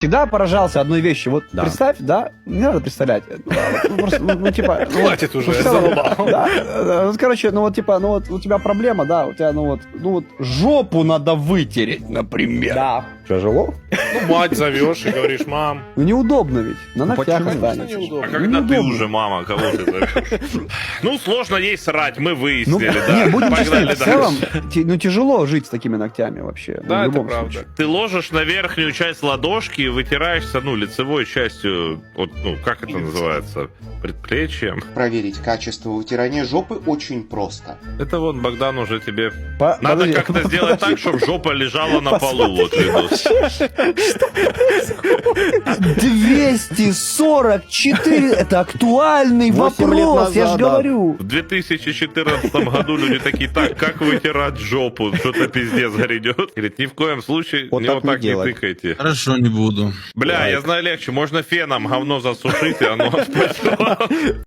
Всегда поражался одной вещи. Вот Да. представь, да, не надо представлять. Типа, Хватит уже, в целом, задолбал. да, вот, короче, у тебя проблема, да, у тебя, жопу надо вытереть, например. Да. Тяжело? Ну, мать зовешь и говоришь, мам. Ну, неудобно ведь. На ногтях почему? останется. Конечно, неудобно. А когда ты Неудобно. уже мама, кого ты зовешь? Ну, сложно ей срать, мы Ну, выяснили, да? не, будем честны, Погнали в целом, дальше. тяжело жить с такими ногтями вообще. Да, в это любом правда. случае. Ты ложишь на верхнюю часть ладошки и вытираешься, лицевой частью, как это называется, предплечьем. Проверить качество вытирания жопы очень просто. Это вон Богдан уже тебе... Надо Подожди, как-то сделать так, чтобы жопа лежала на полу, вот видос. 244, это актуальный 8 лет вопрос, я же назад, да. говорю. В 2014 году люди такие, так, как вытирать жопу? Что-то пиздец грядет. Говорит, ни в коем случае Вот не так вот не так не делай. тыкайте. Хорошо, не буду. Бля, я знаю легче, можно феном говно засушить, и оно отпадет.